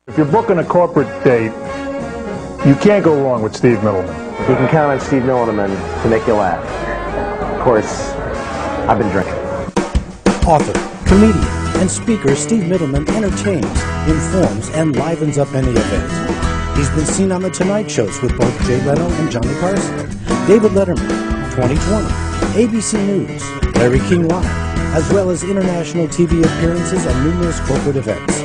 If you're booking a corporate date, you can't go wrong with Steve Mittleman. You can count on Steve Mittleman to make you laugh. Of course, I've been drinking. Author, comedian, and speaker Steve Mittleman entertains, informs, and livens up any event. He's been seen on The Tonight Shows with both Jay Leno and Johnny Carson, David Letterman, 2020, ABC News, Larry King Live, as well as international TV appearances and numerous corporate events.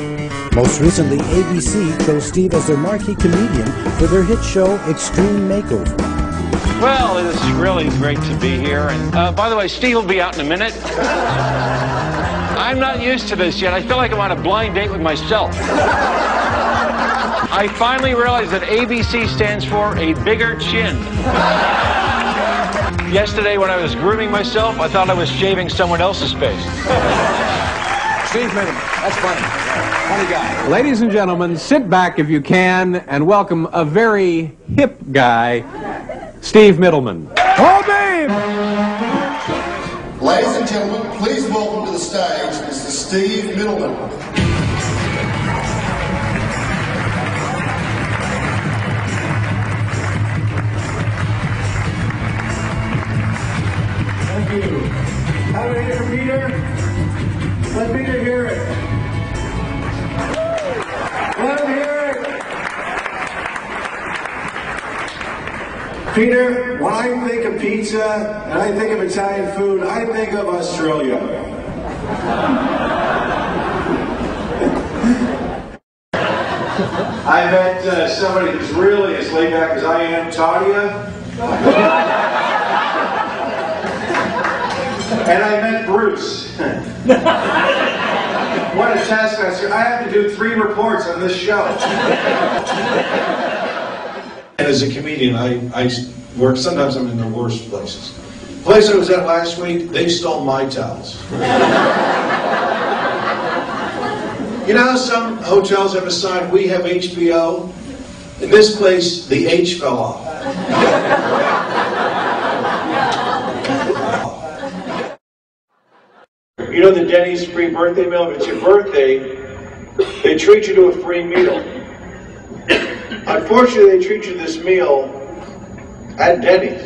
Most recently, ABC chose Steve as their marquee comedian for their hit show Extreme Makeover. Well, it is really great to be here. And by the way, Steve will be out in a minute. I'm not used to this yet. I feel like I'm on a blind date with myself. I finally realized that ABC stands for a bigger chin. Yesterday, when I was grooming myself, I thought I was shaving someone else's face. Steve Mittleman, that's funny. Funny guy. Ladies and gentlemen, sit back if you can and welcome a very hip guy, Steve Mittleman. Hall game! Ladies and gentlemen, please welcome to the stage Mr. Steve Mittleman. Thank you. Have it here, Peter. Let Peter hear it. Let him hear it. Peter, when I think of pizza and I think of Italian food, I think of Australia. I met somebody who's really as laid back as I am, Tadia. And I met Bruce. What a taskmaster. I have to do 3 reports on this show. And as a comedian, I work, sometimes I'm in the worst places. The place I was at last week, they stole my towels. You know how some hotels have a sign, we have HBO? In this place, the H fell off. You know the Denny's free birthday meal? If it's your birthday, they treat you to a free meal. Unfortunately, they treat you to this meal at Denny's.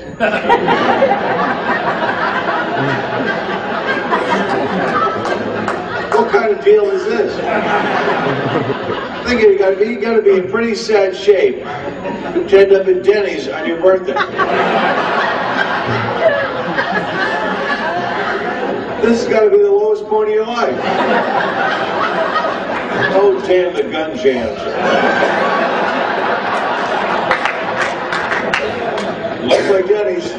What kind of deal is this? I think you got to be in pretty sad shape to end up at Denny's on your birthday. This has got to be the lowest point of your life. Oh, damn the gun jams. Looks like Denny's.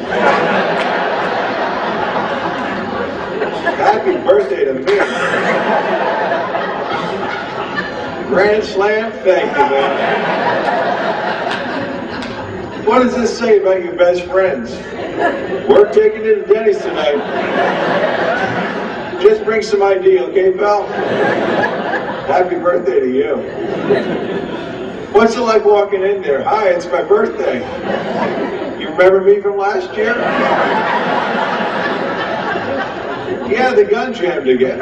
Happy birthday to me. Grand slam, thank you, man. What does this say about your best friends? We're taking it to Denny's tonight. Just bring some ID, okay, pal? Happy birthday to you. What's it like walking in there? Hi, it's my birthday. You remember me from last year? Yeah, the gun jammed again.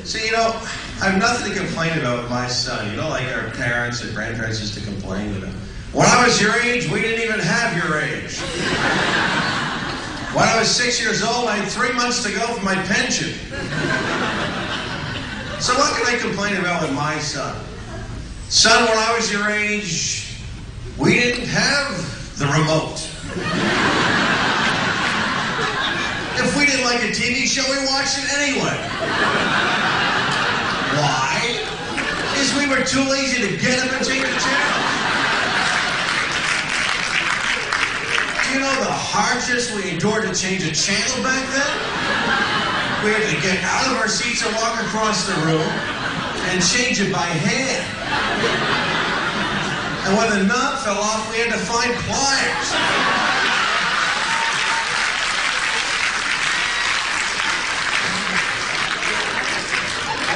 See, you know, I have nothing to complain about with my son. You know, like our parents and grandparents used to complain, you know. When I was your age, we didn't even have your age. When I was 6 years old, I had 3 months to go for my pension. So what can I complain about with my son? Son, when I was your age, we didn't have the remote. If we didn't like a TV show, we watched it anyway. Why? Because we were too lazy to get up and change the channel. You know the hardships we endured to change a channel back then? We had to get out of our seats and walk across the room and change it by hand. And when the knob fell off, we had to find pliers.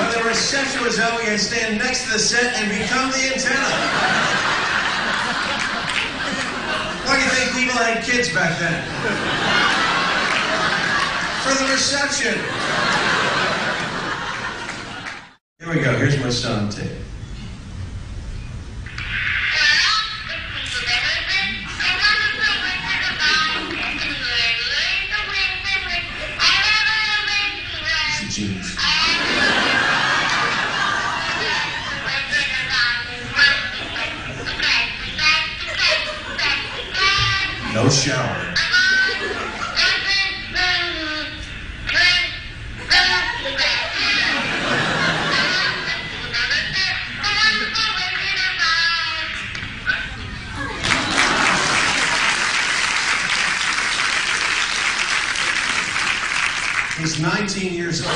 When the reception was out, we had to stand next to the set and become the antenna. Why do you think people had kids back then? For the reception. we go. Here's my son tape. Jeans. No shower. He's 19 years old.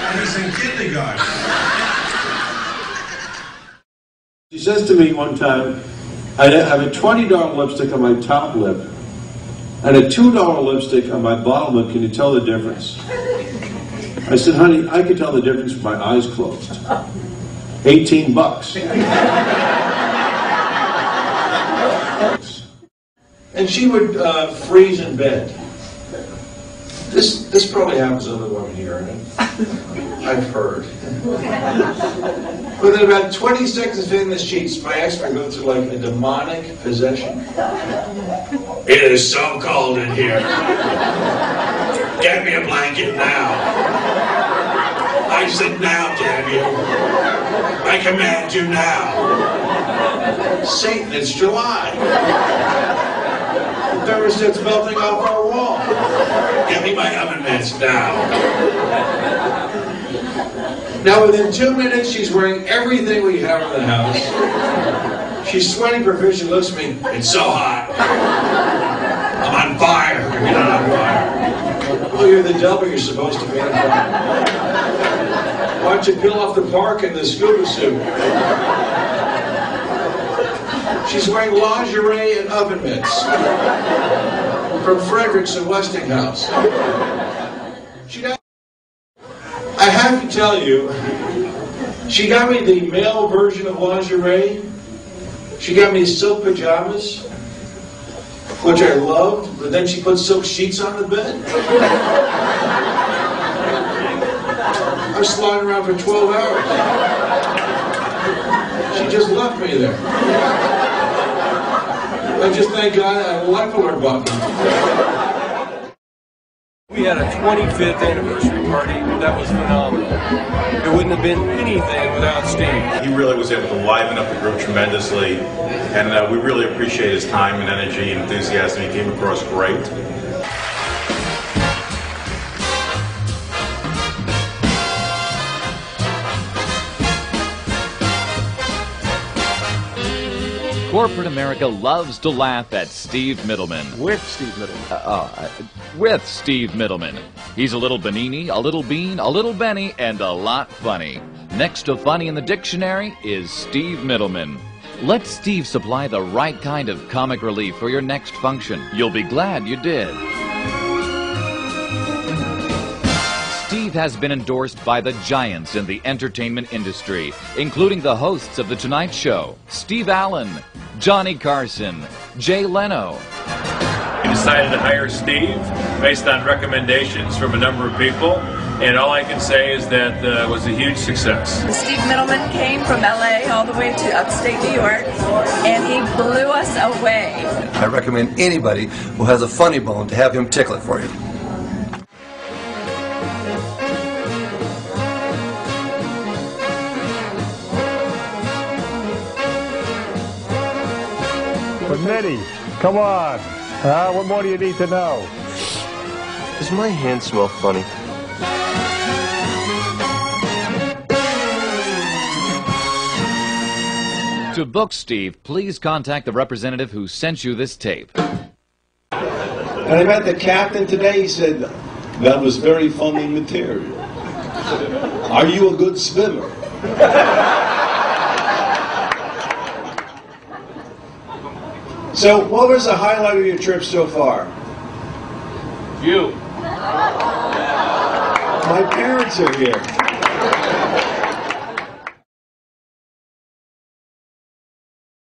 And he's in kindergarten. She says to me one time, I have a $20 lipstick on my top lip and a $2 lipstick on my bottom lip. Can you tell the difference? I said, honey, I can tell the difference with my eyes closed. $18. And she would freeze in bed. This probably happens to other women here, and I've heard. Within about 20 seconds of hitting the sheets, my ex-wife goes through like a demonic possession. It is so cold in here. Get me a blanket now. I said now, damn you. I command you now. Satan, it's July. The thermostat's melting off our wall. Get me my oven mitts now. Now within 2 minutes, she's wearing everything we have in the house. She's sweating profusely, looks at me, it's so hot. I'm on fire. You're not on fire. Oh, you're the devil, you're supposed to be on fire. Why don't you peel off the bark in the scuba suit? She's wearing lingerie and oven mitts from Fredericks and Westinghouse. I have to tell you, she got me the male version of lingerie. She got me silk pajamas, which I loved, but then she put silk sheets on the bed. I was sliding around for 12 hours. She just left me there. I just thank God I had a life alert button. We had a 25th anniversary party that was phenomenal. It wouldn't have been anything without Steve. He really was able to liven up the group tremendously, and we really appreciate his time and energy and enthusiasm. He came across great. Corporate America loves to laugh at Steve Mittleman. With Steve Mittleman. With Steve Mittleman. He's a little Benini, a little Bean, a little Benny, and a lot funny. Next to funny in the dictionary is Steve Mittleman. Let Steve supply the right kind of comic relief for your next function. You'll be glad you did. Steve has been endorsed by the giants in the entertainment industry, including the hosts of The Tonight Show, Steve Allen, Johnny Carson, Jay Leno. We decided to hire Steve based on recommendations from a number of people, and all I can say is that it was a huge success. Steve Mittleman came from LA all the way to upstate New York, and he blew us away. I recommend anybody who has a funny bone to have him tickle it for you. But Mitty, come on. What more do you need to know? Does my hand smell funny? To book Steve, please contact the representative who sent you this tape. And I met the captain today. He said, that was very funny material. Are you a good swimmer? So, what was the highlight of your trip so far? You. My parents are here.